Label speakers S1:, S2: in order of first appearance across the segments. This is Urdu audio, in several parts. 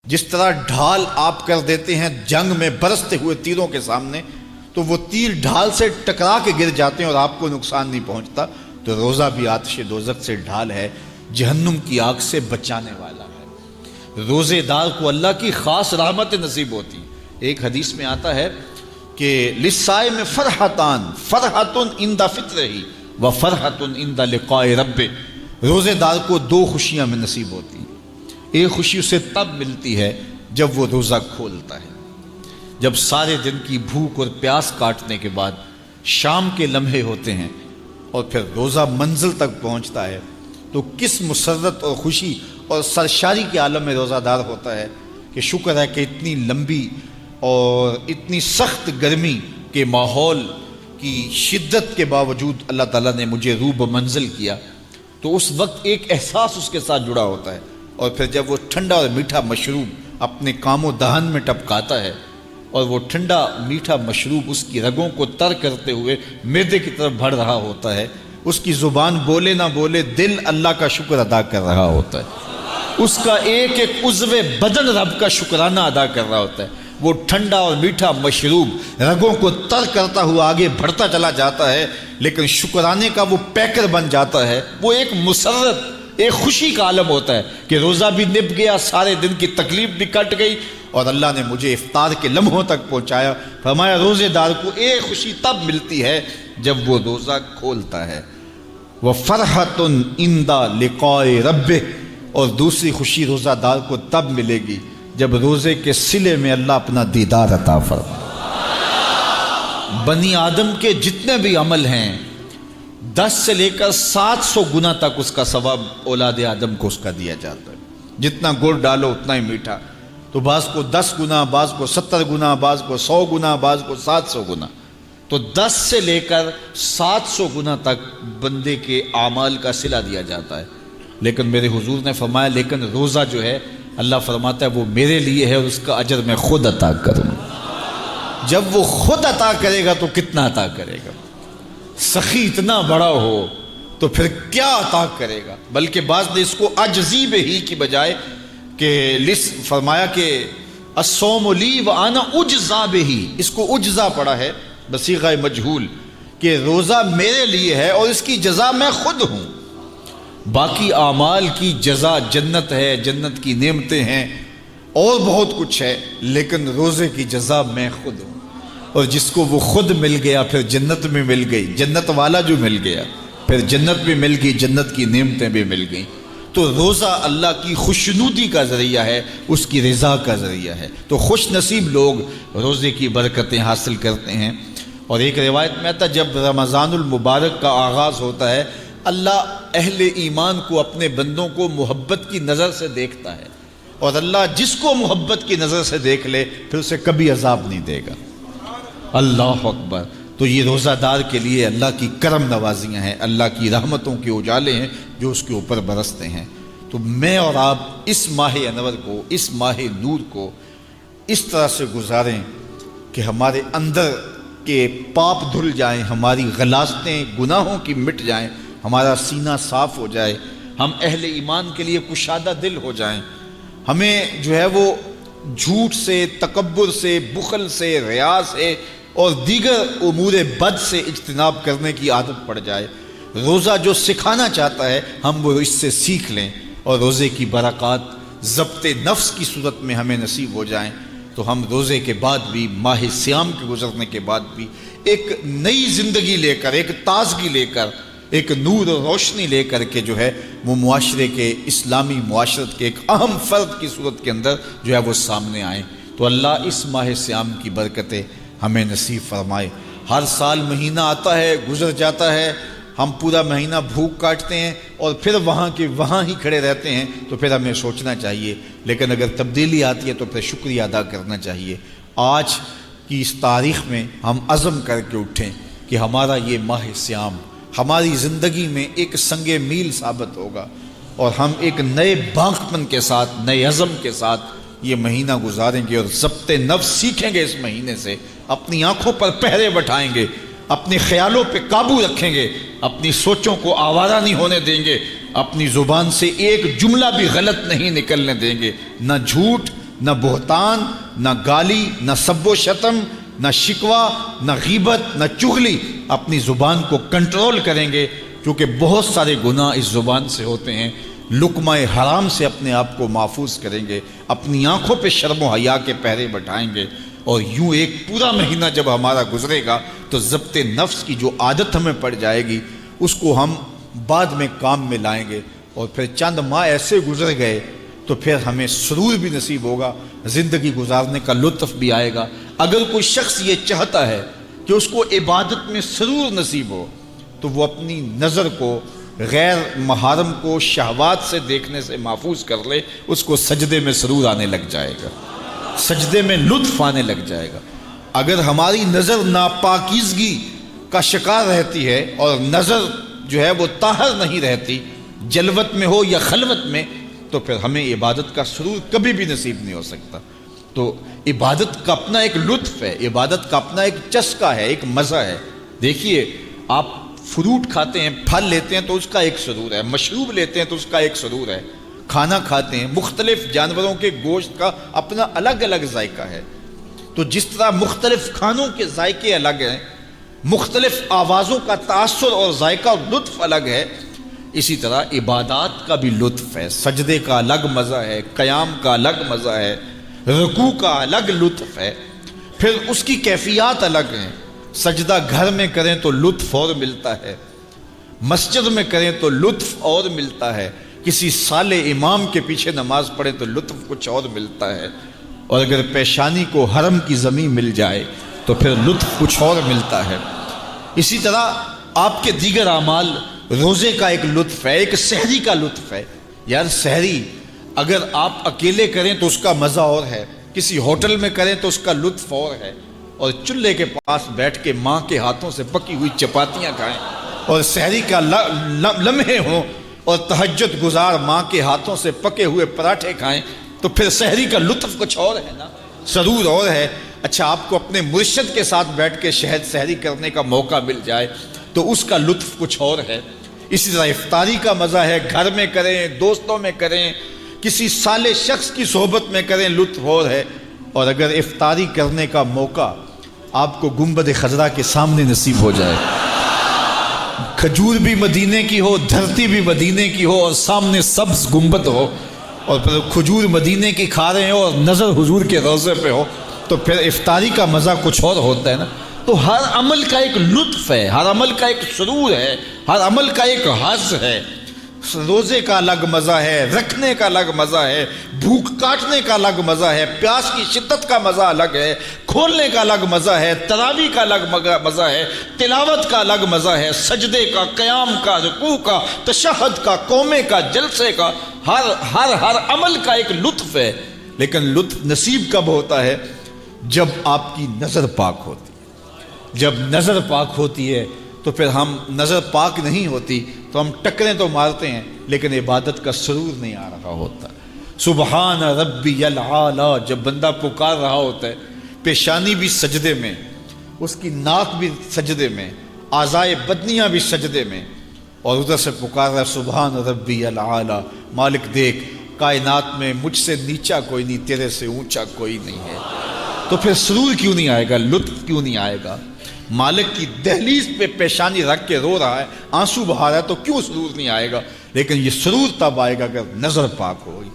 S1: جس طرح ڈھال آپ کر دیتے ہیں جنگ میں برستے ہوئے تیروں کے سامنے، تو وہ تیر ڈھال سے ٹکرا کے گر جاتے ہیں اور آپ کو نقصان نہیں پہنچتا، تو روزہ بھی آتش دوزخ سے ڈھال ہے، جہنم کی آگ سے بچانے والا ہے۔ روزے دار کو اللہ کی خاص رحمت نصیب ہوتی۔ ایک حدیث میں آتا ہے کہ للصائم فرحتان، فرحۃ عند فطرہ و فرحۃ عند لقاء رب۔ روزے دار کو دو خوشیاں میں نصیب ہوتی ہیں۔ ایک خوشی اسے تب ملتی ہے جب وہ روزہ کھولتا ہے، جب سارے دن کی بھوک اور پیاس کاٹنے کے بعد شام کے لمحے ہوتے ہیں اور پھر روزہ منزل تک پہنچتا ہے، تو کس مسرت اور خوشی اور سرشاری کے عالم میں روزہ دار ہوتا ہے کہ شکر ہے کہ اتنی لمبی اور اتنی سخت گرمی کے ماحول کی شدت کے باوجود اللہ تعالیٰ نے مجھے روب منزل کیا۔ تو اس وقت ایک احساس اس کے ساتھ جڑا ہوتا ہے، اور پھر جب وہ ٹھنڈا اور میٹھا مشروب اپنے کام و دہن میں ٹپکاتا ہے اور وہ ٹھنڈا میٹھا مشروب اس کی رگوں کو تر کرتے ہوئے معدے کی طرف بڑھ رہا ہوتا ہے، اس کی زبان بولے نہ بولے دل اللہ کا شکر ادا کر رہا ہوتا ہے، اس کا ایک ایک عضو بدن رب کا شکرانہ ادا کر رہا ہوتا ہے۔ وہ ٹھنڈا اور میٹھا مشروب رگوں کو تر کرتا ہوا آگے بڑھتا چلا جاتا ہے، لیکن شکرانے کا وہ پیکر بن جاتا ہے۔ وہ ایک مسرت، ایک خوشی کا عالم ہوتا ہے کہ روزہ بھی نب گیا، سارے دن کی تکلیف بھی کٹ گئی، اور اللہ نے مجھے افطار کے لمحوں تک پہنچایا۔ فرمایا روزے دار کو ایک خوشی تب ملتی ہے جب وہ روزہ کھولتا ہے، وَفَرْحَةٌ عِنْدَ لِقَاءِ رَبِّهِ، اور دوسری خوشی روزہ دار کو تب ملے گی جب روزے کے صلے میں اللہ اپنا دیدار عطا فرمائے۔ بنی آدم کے جتنے بھی عمل ہیں 10 سے لے کر 700 گنا تک اس کا ثواب اولاد آدم کو اس کا دیا جاتا ہے۔ جتنا گڑ ڈالو اتنا ہی میٹھا، تو بعض کو 10 گنا، بعض کو 70 گنا، بعض کو 100 گنا، بعض کو 700 گنا، تو 10 سے لے کر 700 گنا تک بندے کے اعمال کا صلہ دیا جاتا ہے۔ لیکن میرے حضور نے فرمایا لیکن روزہ جو ہے اللہ فرماتا ہے وہ میرے لیے ہے اور اس کا اجر میں خود عطا کروں۔ جب وہ خود عطا کرے گا تو کتنا عطا کرے گا؟ سخی اتنا بڑا ہو تو پھر کیا عطا کرے گا؟ بلکہ بعض نے اس کو عجزی بہی کی بجائے کہ فرمایا کہ الصوم لی وانا اجزا بہی، اس کو اجزا پڑا ہے بصیغہ مجہول کہ روزہ میرے لیے ہے اور اس کی جزا میں خود ہوں۔ باقی اعمال کی جزا جنت ہے، جنت کی نعمتیں ہیں اور بہت کچھ ہے، لیکن روزے کی جزا میں خود ہوں۔ اور جس کو وہ خود مل گیا پھر جنت میں مل گئی، جنت والا جو مل گیا پھر جنت بھی مل گئی، جنت کی نعمتیں بھی مل گئیں۔ تو روزہ اللہ کی خوشنودی کا ذریعہ ہے، اس کی رضا کا ذریعہ ہے۔ تو خوش نصیب لوگ روزے کی برکتیں حاصل کرتے ہیں۔ اور ایک روایت میں آتا ہے جب رمضان المبارک کا آغاز ہوتا ہے اللہ اہل ایمان کو، اپنے بندوں کو محبت کی نظر سے دیکھتا ہے، اور اللہ جس کو محبت کی نظر سے دیکھ لے پھر اسے کبھی عذاب نہیں دے گا۔ اللہ اکبر۔ تو یہ روزہ دار کے لیے اللہ کی کرم نوازیاں ہیں، اللہ کی رحمتوں کے اجالے ہیں جو اس کے اوپر برستے ہیں۔ تو میں اور آپ اس ماہ انور کو، اس ماہ نور کو اس طرح سے گزاریں کہ ہمارے اندر کے پاپ دھل جائیں، ہماری غلاظتیں گناہوں کی مٹ جائیں، ہمارا سینہ صاف ہو جائے، ہم اہل ایمان کے لیے کشادہ دل ہو جائیں، ہمیں جو ہے وہ جھوٹ سے، تکبر سے، بخل سے، ریا سے اور دیگر امور بد سے اجتناب کرنے کی عادت پڑ جائے۔ روزہ جو سکھانا چاہتا ہے ہم وہ اس سے سیکھ لیں، اور روزے کی برکات ضبط نفس کی صورت میں ہمیں نصیب ہو جائیں، تو ہم روزے کے بعد بھی، ماہ صیام کے گزرنے کے بعد بھی ایک نئی زندگی لے کر، ایک تازگی لے کر، ایک نور و روشنی لے کر کے جو ہے وہ معاشرے کے، اسلامی معاشرت کے ایک اہم فرد کی صورت کے اندر جو ہے وہ سامنے آئیں۔ تو اللہ اس ماہ صیام کی برکتیں ہمیں نصیب فرمائے۔ ہر سال مہینہ آتا ہے، گزر جاتا ہے، ہم پورا مہینہ بھوک کاٹتے ہیں اور پھر وہاں کے وہاں ہی کھڑے رہتے ہیں، تو پھر ہمیں سوچنا چاہیے، لیکن اگر تبدیلی آتی ہے تو پھر شکریہ ادا کرنا چاہیے۔ آج کی اس تاریخ میں ہم عزم کر کے اٹھیں کہ ہمارا یہ ماہ صیام ہماری زندگی میں ایک سنگ میل ثابت ہوگا، اور ہم ایک نئے باغپن کے ساتھ، نئے عزم کے ساتھ یہ مہینہ گزاریں گے، اور ضبط نفس سیکھیں گے۔ اس مہینے سے اپنی آنکھوں پر پہرے بٹھائیں گے، اپنے خیالوں پہ قابو رکھیں گے، اپنی سوچوں کو آوارہ نہیں ہونے دیں گے، اپنی زبان سے ایک جملہ بھی غلط نہیں نکلنے دیں گے، نہ جھوٹ، نہ بہتان، نہ گالی، نہ سب و شتم، نہ شکوہ، نہ غیبت، نہ چغلی، اپنی زبان کو کنٹرول کریں گے، کیونکہ بہت سارے گناہ اس زبان سے ہوتے ہیں۔ لقمہ حرام سے اپنے آپ کو محفوظ کریں گے، اپنی آنکھوں پہ شرم و حیا کے پہرے بٹھائیں گے، اور یوں ایک پورا مہینہ جب ہمارا گزرے گا تو ضبط نفس کی جو عادت ہمیں پڑ جائے گی اس کو ہم بعد میں کام میں لائیں گے، اور پھر چند ماہ ایسے گزر گئے تو پھر ہمیں سرور بھی نصیب ہوگا، زندگی گزارنے کا لطف بھی آئے گا۔ اگر کوئی شخص یہ چاہتا ہے کہ اس کو عبادت میں سرور نصیب ہو تو وہ اپنی نظر کو غیر محارم کو شہوات سے دیکھنے سے محفوظ کر لے، اس کو سجدے میں سرور آنے لگ جائے گا، سجدے میں لطف آنے لگ جائے گا۔ اگر ہماری نظر ناپاکیزگی کا شکار رہتی ہے اور نظر جو ہے وہ طاہر نہیں رہتی، جلوت میں ہو یا خلوت میں، تو پھر ہمیں عبادت کا سرور کبھی بھی نصیب نہیں ہو سکتا۔ تو عبادت کا اپنا ایک لطف ہے، عبادت کا اپنا ایک چسکا ہے، ایک مزہ ہے۔ دیکھیے، آپ فروٹ کھاتے ہیں، پھل لیتے ہیں تو اس کا ایک سرور ہے، مشروب لیتے ہیں تو اس کا ایک سرور ہے، کھانا کھاتے ہیں، مختلف جانوروں کے گوشت کا اپنا الگ الگ ذائقہ ہے۔ تو جس طرح مختلف کھانوں کے ذائقے الگ ہیں، مختلف آوازوں کا تاثر اور ذائقہ اور لطف الگ ہے، اسی طرح عبادات کا بھی لطف ہے۔ سجدے کا الگ مزہ ہے، قیام کا الگ مزہ ہے، رکوع کا الگ لطف ہے، پھر اس کی کیفیات الگ ہیں۔ سجدہ گھر میں کریں تو لطف اور ملتا ہے، مسجد میں کریں تو لطف اور ملتا ہے، کسی صالح امام کے پیچھے نماز پڑھیں تو لطف کچھ اور ملتا ہے، اور اگر پیشانی کو حرم کی زمین مل جائے تو پھر لطف کچھ اور ملتا ہے۔ اسی طرح آپ کے دیگر اعمال، روزے کا ایک لطف ہے، ایک سحری کا لطف ہے۔ یار سحری اگر آپ اکیلے کریں تو اس کا مزہ اور ہے، کسی ہوٹل میں کریں تو اس کا لطف اور ہے، اور چولہے کے پاس بیٹھ کے ماں کے ہاتھوں سے پکی ہوئی چپاتیاں کھائیں اور سحری کا لمحے ہوں اور تہجد گزار ماں کے ہاتھوں سے پکے ہوئے پراٹھے کھائیں تو پھر سحری کا لطف کچھ اور ہے نا، سرور اور ہے۔ اچھا، آپ کو اپنے مرشد کے ساتھ بیٹھ کے شہد سحری کرنے کا موقع مل جائے تو اس کا لطف کچھ اور ہے۔ اسی طرح افطاری کا مزہ ہے، گھر میں کریں، دوستوں میں کریں، کسی صالح شخص کی صحبت میں کریں، لطف اور ہے۔ اور اگر افطاری کرنے کا موقع آپ کو گنبد خضرا کے سامنے نصیب ہو جائے، کھجور بھی مدینے کی ہو، دھرتی بھی مدینے کی ہو، اور سامنے سبز گنبد ہو، اور پھر کھجور مدینے کی کھا رہے ہو اور نظر حضور کے روضے پہ ہو، تو پھر افطاری کا مزہ کچھ اور ہوتا ہے نا۔ تو ہر عمل کا ایک لطف ہے، ہر عمل کا ایک سرور ہے، ہر عمل کا ایک حظ ہے۔ روزے کا الگ مزہ ہے، رکھنے کا الگ مزہ ہے، بھوک کاٹنے کا الگ مزہ ہے، پیاس کی شدت کا مزہ الگ ہے، کھولنے کا الگ مزہ ہے، تراویح کا الگ مزہ ہے، تلاوت کا الگ مزہ ہے، سجدے کا، قیام کا، رکوع کا، تشہد کا، قومے کا، جلسے کا، ہر عمل کا ایک لطف ہے۔ لیکن لطف نصیب کب ہوتا ہے؟ جب آپ کی نظر پاک ہوتی ہے۔ جب نظر پاک ہوتی ہے تو پھر ہم، نظر پاک نہیں ہوتی تو ہم ٹکریں تو مارتے ہیں لیکن عبادت کا سرور نہیں آ رہا ہوتا۔ سبحان ربی العالی جب بندہ پکار رہا ہوتا ہے، پیشانی بھی سجدے میں، اس کی ناک بھی سجدے میں، اعضائے بدنیاں بھی سجدے میں، اور ادھر سے پکار رہا ہے سبحان ربی العالی، مالک دیکھ کائنات میں مجھ سے نیچا کوئی نہیں، تیرے سے اونچا کوئی نہیں ہے۔ تو پھر سرور کیوں نہیں آئے گا، لطف کیوں نہیں آئے گا؟ مالک کی دہلیز پہ پیشانی رکھ کے رو رہا ہے، آنسو بہا رہا ہے، تو کیوں سرور نہیں آئے گا؟ لیکن یہ سرور تب آئے گا اگر نظر پاک ہوگی۔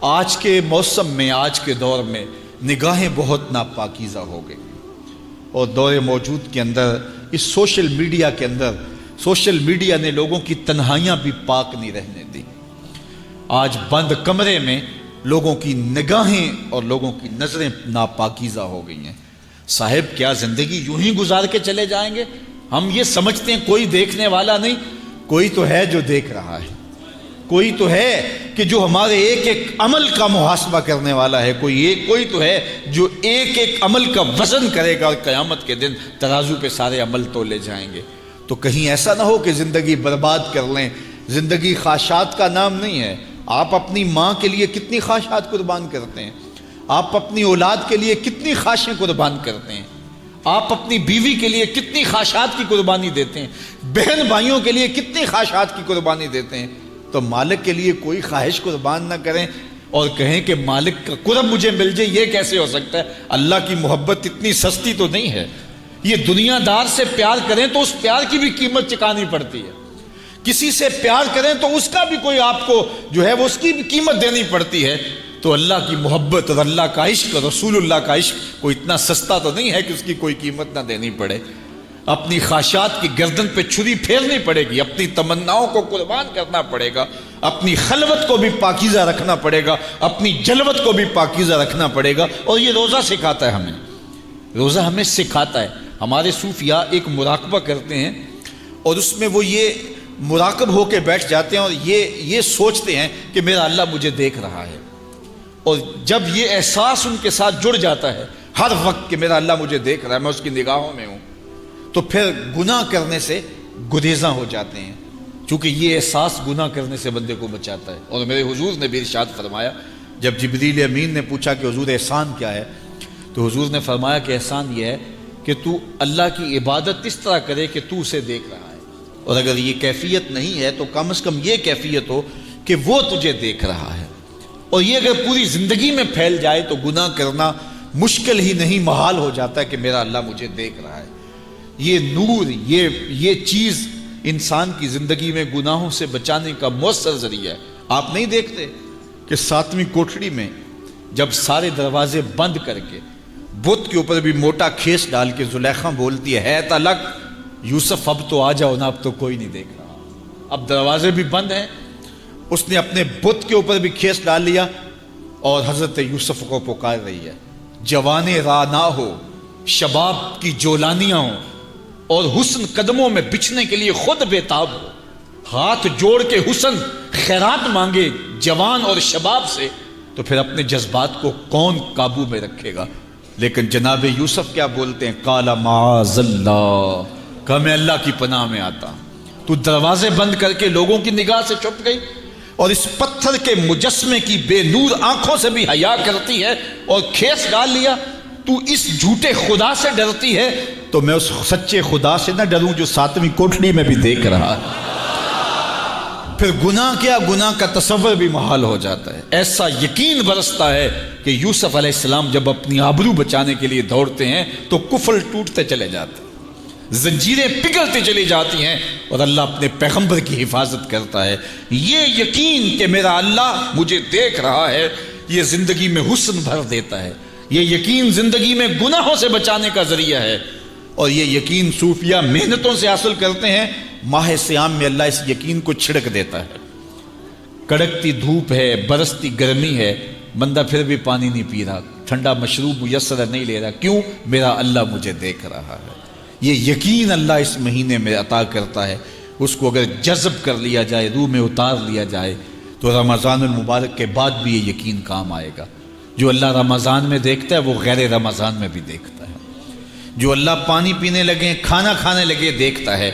S1: آج کے موسم میں، آج کے دور میں نگاہیں بہت ناپاکیزہ ہو گئی، اور دور موجود کے اندر، اس سوشل میڈیا کے اندر، سوشل میڈیا نے لوگوں کی تنہائیاں بھی پاک نہیں رہنے دی۔ آج بند کمرے میں لوگوں کی نگاہیں اور لوگوں کی نظریں ناپاکیزہ ہو گئی ہیں۔ صاحب کیا زندگی یوں ہی گزار کے چلے جائیں گے؟ ہم یہ سمجھتے ہیں کوئی دیکھنے والا نہیں، کوئی تو ہے جو دیکھ رہا ہے، کوئی تو ہے کہ جو ہمارے ایک ایک عمل کا محاسبہ کرنے والا ہے، کوئی تو ہے جو ایک ایک عمل کا وزن کرے گا اور قیامت کے دن ترازو پہ سارے عمل تولے جائیں گے۔ تو کہیں ایسا نہ ہو کہ زندگی برباد کر لیں۔ زندگی خواہشات کا نام نہیں ہے۔ آپ اپنی ماں کے لیے کتنی خواہشات قربان کرتے ہیں، آپ اپنی اولاد کے لیے کتنی خواہشیں قربان کرتے ہیں، آپ اپنی بیوی کے لیے کتنی خواہشات کی قربانی دیتے ہیں، بہن بھائیوں کے لیے کتنی خواہشات کی قربانی دیتے ہیں۔ تو مالک کے لیے کوئی خواہش قربان نہ کریں، اور کہیں کہ مالک کا قرب مجھے مل جائے، یہ کیسے ہو سکتا ہے؟ اللہ کی محبت اتنی سستی تو نہیں ہے۔ یہ دنیا دار سے پیار کریں تو اس پیار کی بھی قیمت چکانی پڑتی ہے، کسی سے پیار کریں تو اس کا بھی کوئی آپ کو جو ہے وہ اس کی بھی قیمت دینی پڑتی ہے۔ تو اللہ کی محبت اور اللہ کا عشق اور رسول اللہ کا عشق کوئی اتنا سستا تو نہیں ہے کہ اس کی کوئی قیمت نہ دینی پڑے۔ اپنی خواہشات کی گردن پہ چھری پھیرنی پڑے گی، اپنی تمناؤں کو قربان کرنا پڑے گا، اپنی خلوت کو بھی پاکیزہ رکھنا پڑے گا، اپنی جلوت کو بھی پاکیزہ رکھنا پڑے گا۔ اور یہ روزہ سکھاتا ہے ہمیں، روزہ ہمیں سکھاتا ہے۔ ہمارے صوفیاء ایک مراقبہ کرتے ہیں اور اس میں وہ یہ مراقب ہو کے بیٹھ جاتے ہیں اور یہ سوچتے ہیں کہ میرا اللہ مجھے دیکھ رہا ہے، اور جب یہ احساس ان کے ساتھ جڑ جاتا ہے ہر وقت کہ میرا اللہ مجھے دیکھ رہا ہے، میں اس کی نگاہوں میں ہوں، تو پھر گناہ کرنے سے گریزاں ہو جاتے ہیں، چونکہ یہ احساس گناہ کرنے سے بندے کو بچاتا ہے۔ اور میرے حضور نے بھی ارشاد فرمایا، جب جبریل امین نے پوچھا کہ حضور احسان کیا ہے، تو حضور نے فرمایا کہ احسان یہ ہے کہ تو اللہ کی عبادت اس طرح کرے کہ تو اسے دیکھ رہا ہے، اور اگر یہ کیفیت نہیں ہے تو کم از کم یہ کیفیت ہو کہ وہ تجھے دیکھ رہا ہے۔ اور یہ اگر پوری زندگی میں پھیل جائے تو گناہ کرنا مشکل ہی نہیں، محال ہو جاتا ہے کہ میرا اللہ مجھے دیکھ رہا ہے۔ یہ نور، یہ چیز انسان کی زندگی میں گناہوں سے بچانے کا مؤثر ذریعہ ہے۔ آپ نہیں دیکھتے کہ 7ویں کوٹھڑی میں جب سارے دروازے بند کر کے بت کے اوپر بھی موٹا کھیس ڈال کے زلیخا بولتی ہے تلک یوسف اب تو آ جاؤ نا، اب تو کوئی نہیں دیکھ رہا، اب دروازے بھی بند ہیں۔ اس نے اپنے بت کے اوپر بھی کھیس ڈال لیا اور حضرت یوسف کو پکار رہی ہے، جوانے راہ نہ ہو، شباب کی جولانیاں ہوں اور حسن قدموں میں بچھنے کے لیے خود بےتاب ہو، ہاتھ جوڑ کے حسن خیرات مانگے جوان اور شباب سے، تو پھر اپنے جذبات کو کون قابو میں رکھے گا؟ لیکن جناب یوسف کیا بولتے ہیں؟ قال معاذ اللہ، کہ میں اللہ کی پناہ میں آتا ہوں۔ تو دروازے بند کر کے لوگوں کی نگاہ سے چھپ گئی اور اس پتھر کے مجسمے کی بے نور آنکھوں سے بھی حیا کرتی ہے اور کھیس ڈال لیا۔ تو اس جھوٹے خدا سے ڈرتی ہے تو میں اس سچے خدا سے نہ ڈروں جو 7ویں کوٹھڑی میں بھی دیکھ رہا ہے۔ پھر گناہ کیا، گناہ کا تصور بھی محال ہو جاتا ہے۔ ایسا یقین برستا ہے کہ یوسف علیہ السلام جب اپنی آبرو بچانے کے لیے دوڑتے ہیں تو کفل ٹوٹتے چلے جاتے ہیں، زنجیریں پگھلتی چلی جاتی ہیں، اور اللہ اپنے پیغمبر کی حفاظت کرتا ہے۔ یہ یقین کہ میرا اللہ مجھے دیکھ رہا ہے، یہ زندگی میں حسن بھر دیتا ہے۔ یہ یقین زندگی میں گناہوں سے بچانے کا ذریعہ ہے، اور یہ یقین صوفیہ محنتوں سے حاصل کرتے ہیں۔ ماہ سیام میں اللہ اس یقین کو چھڑک دیتا ہے۔ کڑکتی دھوپ ہے، برستی گرمی ہے، بندہ پھر بھی پانی نہیں پی رہا، ٹھنڈا مشروب میسر نہیں لے رہا، کیوں؟ میرا اللہ مجھے دیکھ رہا ہے۔ یہ یقین اللہ اس مہینے میں عطا کرتا ہے۔ اس کو اگر جذب کر لیا جائے، روح میں اتار لیا جائے، تو رمضان المبارک کے بعد بھی یہ یقین کام آئے گا۔ جو اللہ رمضان میں دیکھتا ہے وہ غیر رمضان میں بھی دیکھتا ہے۔ جو اللہ پانی پینے لگے، کھانا کھانے لگے دیکھتا ہے،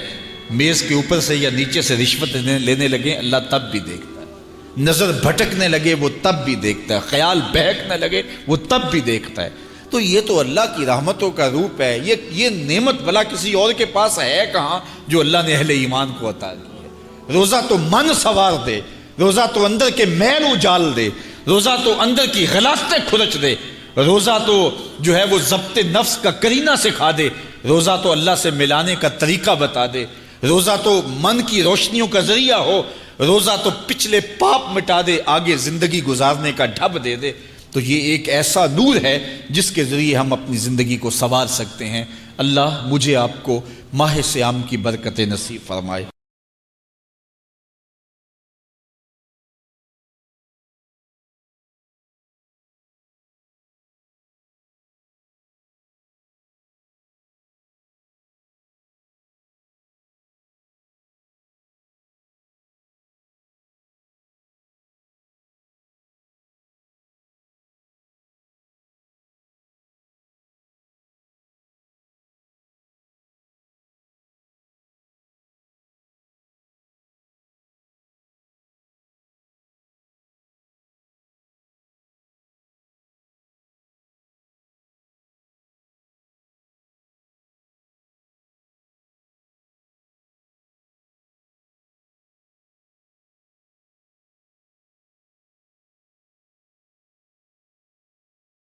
S1: میز کے اوپر سے یا نیچے سے رشوت لینے لگے اللہ تب بھی دیکھتا ہے، نظر بھٹکنے لگے وہ تب بھی دیکھتا ہے، خیال بہکنے لگے وہ تب بھی دیکھتا ہے۔ تو یہ تو اللہ کی رحمتوں کا روپ ہے۔ یہ نعمت بھلا کسی اور کے پاس ہے کہاں جو اللہ نے اہل ایمان کو عطا کی ہے؟ روزہ تو من سوار دے، روزہ تو اندر کے میل اجال دے، روزہ تو اندر کی غلاظتیں کھرچ دے، روزہ تو جو ہے وہ ضبط نفس کا کرینہ سکھا دے، روزہ تو اللہ سے ملانے کا طریقہ بتا دے، روزہ تو من کی روشنیوں کا ذریعہ ہو، روزہ تو پچھلے پاپ مٹا دے، آگے زندگی گزارنے کا ڈھب دے دے۔ تو یہ ایک ایسا نور ہے جس کے ذریعے ہم اپنی زندگی کو سنوار سکتے ہیں۔ اللہ مجھے آپ کو ماہ سیام کی برکتیں نصیب فرمائے۔